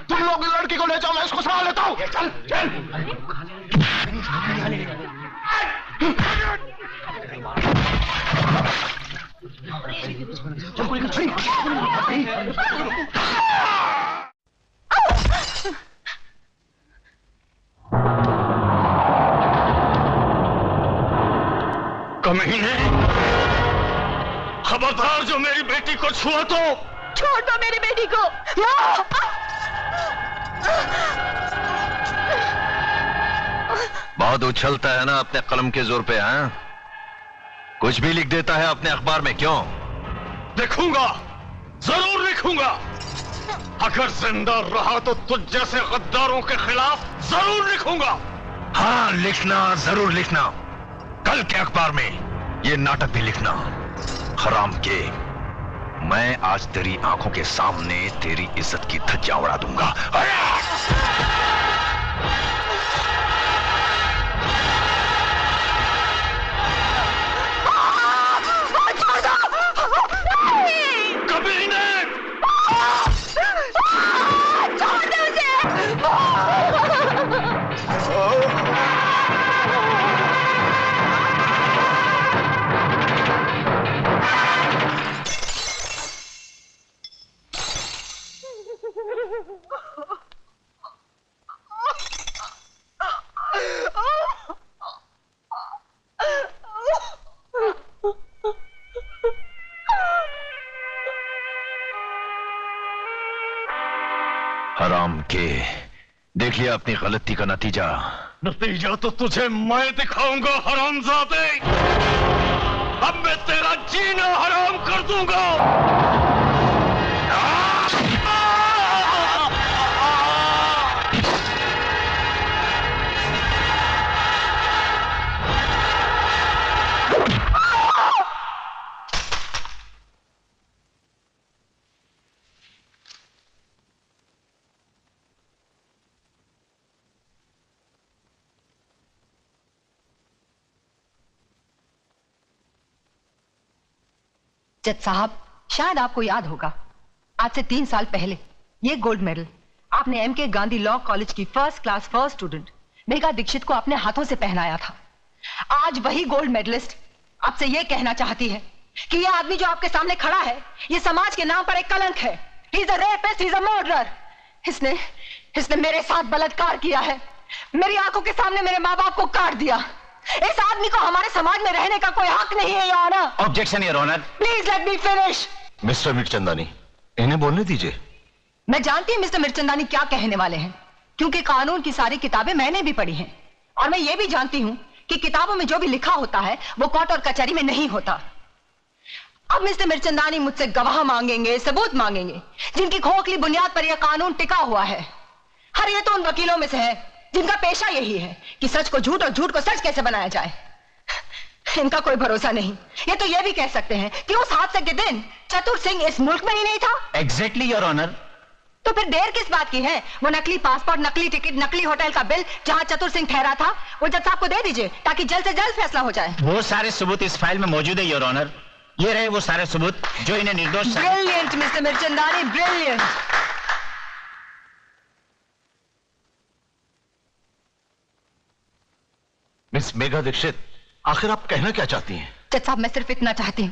तुम लोग लड़की को ले जाओ, मैं इसको संभाल लेता हूँ। चल चल। कमीने, खबरदार जो मेरी बेटी को छुआ तो छोड़ दो मेरी बेटी को। बहुत उछलता है ना अपने कलम के जोर पे, हाँ? कुछ भी लिख देता है अपने अखबार में, क्यों? लिखूंगा, जरूर लिखूंगा। अगर जिंदा रहा तो तुझ जैसे गद्दारों के खिलाफ जरूर लिखूंगा। हाँ, लिखना, जरूर लिखना। कल के अखबार में ये नाटक भी लिखना। हराम के, मैं आज तेरी आंखों के सामने तेरी इज्जत की धज्जियां उड़ा दूंगा। कमीने! छोड़ दो मुझे। हराम के, देख लिया अपनी गलती का नतीजा। नतीजा तो तुझे मैं दिखाऊंगा हरामजादे। अब मैं तेरा जीना हराम कर दूंगा। जज साहब, शायद आपको याद होगा, आज से 3 साल पहले ये गोल्ड मेडल आपने एमके गांधी लॉ कॉलेज की first class first student Megha Dikshit को अपने हाथों से पहनाया था। आज वही गोल्ड मेडलिस्ट आपसे ये कहना चाहती है कि ये आदमी जो आपके सामने खड़ा है, ये समाज के नाम पर एक कलंक है। He is a rapist, he is a murderer. इसने मेरे साथ बलात्कार किया है, मेरी आंखों के सामने मेरे माँ बाप को काट दिया। इस आदमी को हमारे समाज में रहने का कोई हक नहीं है, your honour. Objection, your honour. Please let me finish. Mister Mirchandani, इन्हें बोलने दीजिए। मैं जानती हूं मिस्टर मिर्चंदानी क्या कहने वाले हैं, क्योंकि कानून की सारी किताबें मैंने भी पढ़ी हैं, और मैं ये भी जानती हूं कि किताबों में जो भी लिखा होता है वो कोर्ट और कचहरी में नहीं होता। अब मिस्टर मिर्चंदानी मुझसे गवाह मांगेंगे, सबूत मांगेंगे, जिनकी खोखली बुनियाद पर यह कानून टिका हुआ है। हर ये तो उन वकीलों में से है जिनका पेशा यही है कि सच को झूठ और झूठ को सच कैसे बनाया जाए। इनका कोई भरोसा नहीं। ये तो ये भी कह सकते हैं कि उस हादसे के दिन चतुर सिंह इस मुल्क में ही नहीं था। Exactly, your honour. तो फिर देर किस बात की है? वो नकली पासपोर्ट, नकली टिकट, नकली होटल का बिल जहां चतुर सिंह ठहरा था, वो जज साहब को दे दीजिए ताकि जल्द से जल्द फैसला हो जाए। वो सारे सबूत इस फाइल में मौजूद है, योर ऑनर। ये रहे वो सारे सबूत जो इन्हें निर्दोष। Brilliant mister Mirchandani, brilliant. Miss Megha Dikshit, आखिर आप कहना क्या चाहती हैं? जज साहब, मैं सिर्फ इतना चाहती हूँ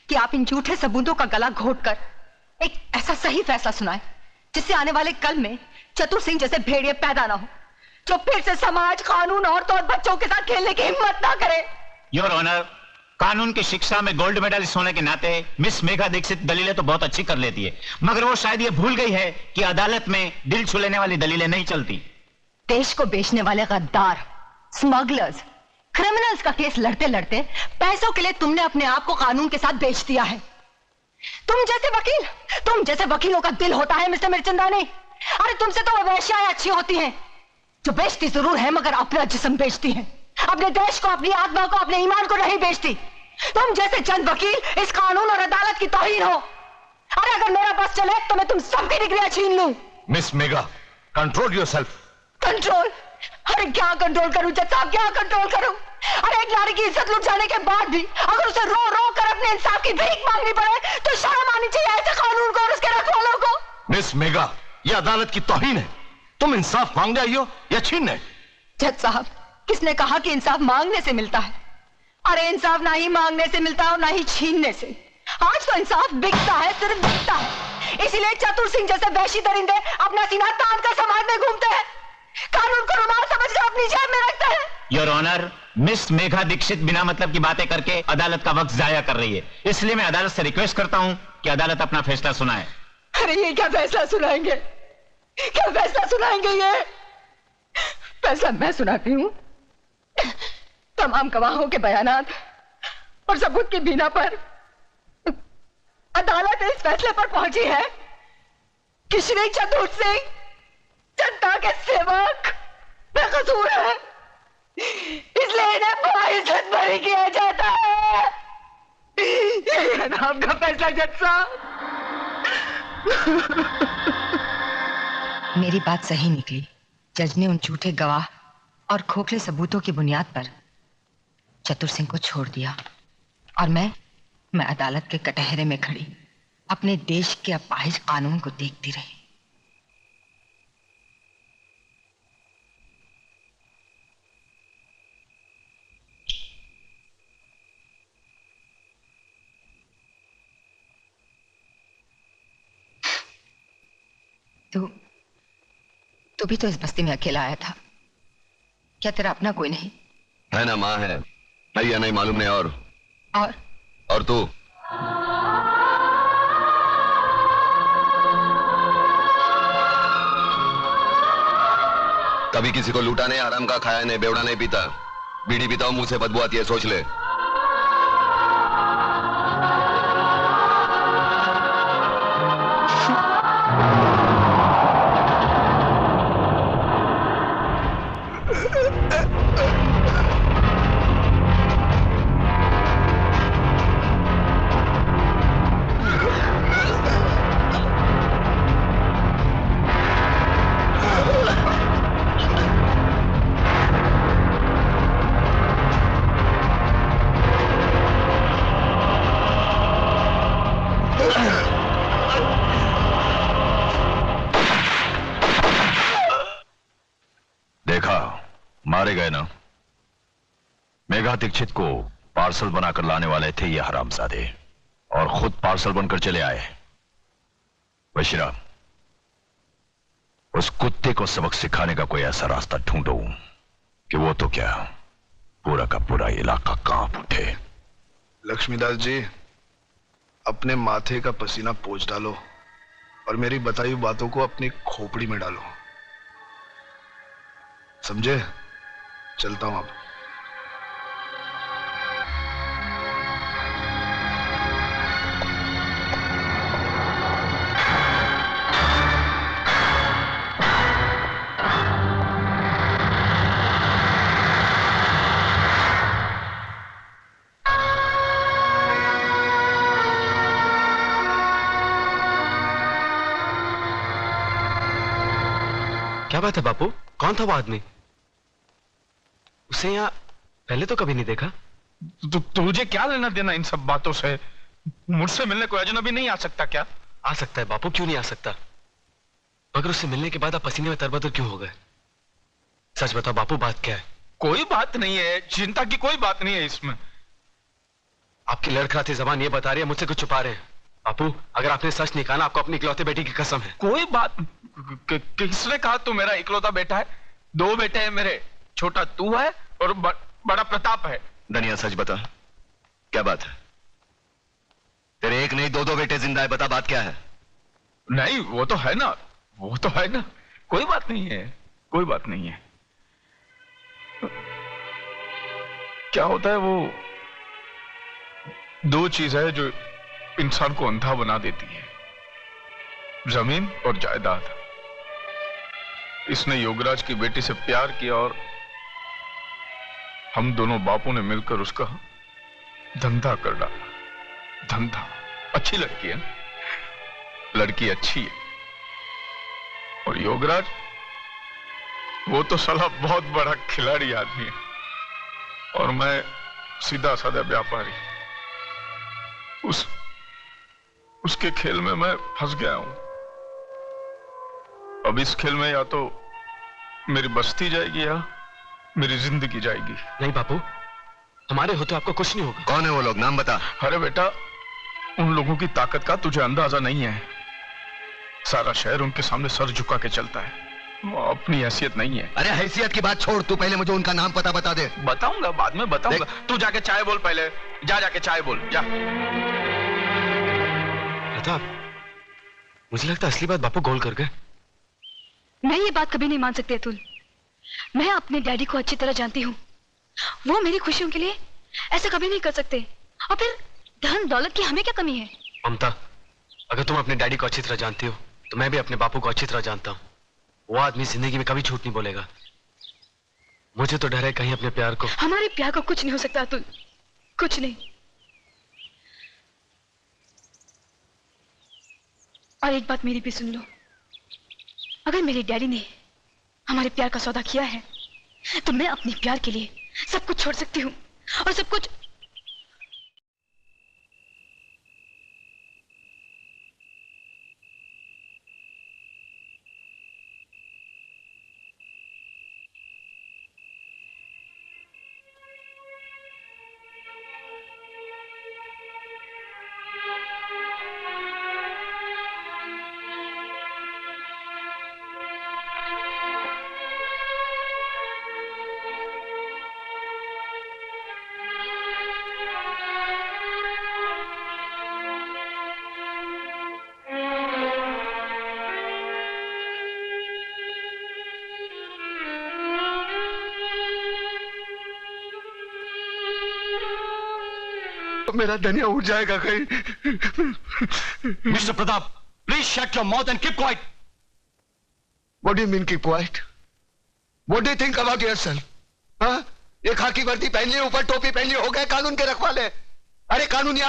कि आप इन झूठे सबूतों का गला घोटकर एक ऐसा सही फैसला सुनाएं जिससे आने वाले कल में चतुर सिंह जैसे भेड़िए पैदा ना हो, जो फिर से समाज, कानून, औरतों और बच्चों के साथ खेलने की हिम्मत ना करे। योर ऑनर, कानून की शिक्षा में गोल्ड मेडलिस्ट होने के नाते मिस मेघा दीक्षित दलीलें तो बहुत अच्छी कर लेती है, मगर वो शायद ये भूल गई है कि अदालत में दिल छू लेने वाली दलीलें नहीं चलती। देश को बेचने वाले गद्दार, स्मगलर्स, क्रिमिनल्स का केस लड़ते लड़ते पैसों के लिए तुमने अपने आप को कानून के साथ बेच दिया है। तुम जैसे वकीलों का दिल होता है मिस्टर मिर्चंदानी। अरे तुमसे तो वो वेश्याएं अच्छी होती हैं जो बेचती जरूर है मगर अपना जिस्म बेचती हैं, अपने देश को, अपनी आत्मा को, अपने ईमान को नहीं बेचती। तुम जैसे चंद वकील इस कानून और अदालत की तौहीन हो। अरे अगर मेरा बस चले तो मैं तुम सबकी डिग्रियां छीन लूं। Miss Megha, control yourself. Control? अरे क्या कंट्रोल करूं जज साहब, क्या कंट्रोल करूं? अरे एक नारी की इज्जत लुट जाने के बाद भी अगर उसे रो रो कर अपने इंसाफ की भीख मांगनी पड़े तो शर्म आनी चाहिए ऐसे कानून को और उसके रखवालों को। मिस मेघा, यह अदालत की तौहीन है। तुम इंसाफ मांगने आई हो या छीनने? जज साहब, किसने कहा कि इंसाफ मांगने से मिलता है? अरे इंसाफ ना ही मांगने से मिलता है और ना ही छीनने से। आज तो इंसाफ बिकता है, सिर्फ बिकता है। इसीलिए चतुर सिंह जैसे वैशी दरिंदे अपना सीना तान कर समाज में घूमते हैं, कानून को रुमाल समझकर अपनी जेब में रखते हैं। Your honour, miss Megha Dikshit बिना मतलब की बातें करके अदालत का वक्त जाया कर रही है, इसलिए मैं अदालत से रिक्वेस्ट करता हूं कि अदालत अपना फैसला सुनाए। अरे ये क्या फैसला सुनाएंगे? क्या फैसला सुनाएंगे? ये फैसला मैं सुनाती हूँ। तमाम गवाहों के बयानात और सबूत की बिना पर अदालत इस फैसले पर पहुंची है कि श्री चतुर सिंह जनता के सेवक बेकसूर है, इसलिए इन्हें बाइज्जत बरी किया जाता है। ये है ना आपका फैसला जज साहब? मेरी बात सही निकली। जज ने उन झूठे गवाह और खोखले सबूतों की बुनियाद पर चतुर सिंह को छोड़ दिया और मैं अदालत के कटहरे में खड़ी अपने देश के अपाहिज कानून को देखती रही। तू भी तो इस बस्ती में अकेला आया था, क्या तेरा अपना कोई नहीं? है ना, माँ है। नहीं या नहीं मालूम नहीं। और तू? कभी किसी को लूटा नहीं, हराम का खाया नहीं, बेवड़ा नहीं पीता। बीड़ी पीता हूं, मुंह से बदबू आती है, सोच ले। मारे गए ना? मेघा दीक्षित को पार्सल बनाकर लाने वाले थे ये हरामजादे और खुद पार्सल बनकर चले आए। बशीरा, उस कुत्ते को सबक सिखाने का कोई ऐसा रास्ता ढूंढो कि वो तो क्या पूरा का पूरा इलाका कांप उठे। लक्ष्मीदास जी, अपने माथे का पसीना पोंछ डालो और मेरी बताई हुई बातों को अपनी खोपड़ी में डालो, समझे? चलता हूं अब। क्या बात है बापू, कौन था वो आदमी? उसे यहाँ पहले तो कभी नहीं देखा। तुझे क्या लेना देना इन सब बातों से? मुझसे मिलने कोई अजनबी नहीं आ सकता क्या? आ सकता है बापू, क्यों नहीं आ सकता? मगर उससे मिलने के बाद आप पसीने में तरबतर क्यों हो गए? सच बताओ बापू, बात क्या है? कोई बात नहीं है, चिंता की कोई बात नहीं है इसमें। आपकी लड़खड़ाती जबान ये बता रही है मुझसे कुछ छुपा रहे हैं। बापू, अगर आपने सच नहीं कहा ना, आपको अपनी इकलौते बेटी की कसम है। कोई बात किसने कहा तू मेरा इकलौता बेटा है? 2 बेटे हैं मेरे, छोटा तू है और बड़ा प्रताप है। धनिया, सच बता, क्या बात है? तेरे एक नहीं 2 बेटे जिंदा है, बता बात क्या है? नहीं, वो तो है ना, वो तो है ना, कोई बात नहीं है, कोई बात नहीं है। क्या होता है, वो 2 चीज है जो इंसान को अंधा बना देती है, जमीन और जायदाद। इसने योगराज की बेटी से प्यार किया और हम दोनों बापों ने मिलकर उसका धंधा कर डाला। धंधा, अच्छी लड़की है, लड़की अच्छी है। और योगराज, वो तो साला बहुत बड़ा खिलाड़ी आदमी है और मैं सीधा साधा व्यापारी। उसके खेल में मैं फंस गया हूं। अब इस खेल में या तो मेरी बस्ती जाएगी या मेरी जिंदगी जाएगी। नहीं बापू, हमारे होते आपको कुछ नहीं होगा। कौन है वो लोग, नाम बता। अरे बेटा, उन लोगों की ताकत का तुझे अंदाजा नहीं है। सारा शहर उनके सामने सर झुका के चलता है। वो अपनी हैसियत नहीं है। अरे हैसियत की बात छोड़, तू पहले मुझे उनका नाम पता बता दे। बताऊंगा, बाद में बताऊंगा। तू जाके चाय बोल पहले, जाके चाय बोल जा। प्रताप, मुझे लगता है असली बात बापू गोल कर गए। मैं ये बात कभी नहीं मान सकती अतुल। मैं अपने डैडी को अच्छी तरह जानती हूँ। वो मेरी खुशियों के लिए ऐसा कभी नहीं कर सकते। और फिर धन दौलत की हमें क्या कमी है? ममता, अगर तुम अपने डैडी को अच्छी तरह जानती हो तो मैं भी अपने बापू को अच्छी तरह जानता हूँ। वो आदमी जिंदगी में कभी झूठ नहीं बोलेगा। मुझे तो डर है कहीं अपने प्यार को। हमारे प्यार को कुछ नहीं हो सकता अतुल, कुछ नहीं। और एक बात मेरी भी सुन लो, अगर मेरे डैडी ने हमारे प्यार का सौदा किया है तो मैं अपने प्यार के लिए सब कुछ छोड़ सकती हूँ। और सब कुछ मेरा धनिया उठ जाएगा कहीं। Mister Pratap, please shut your mouth and keep quiet. What do you mean keep quiet? What do you think about yourself? हाँ? ये खाकी वर्दी पहन ली, ऊपर टोपी पहन ली, हो गए कानून के रखवाले। अरे कानून यहाँ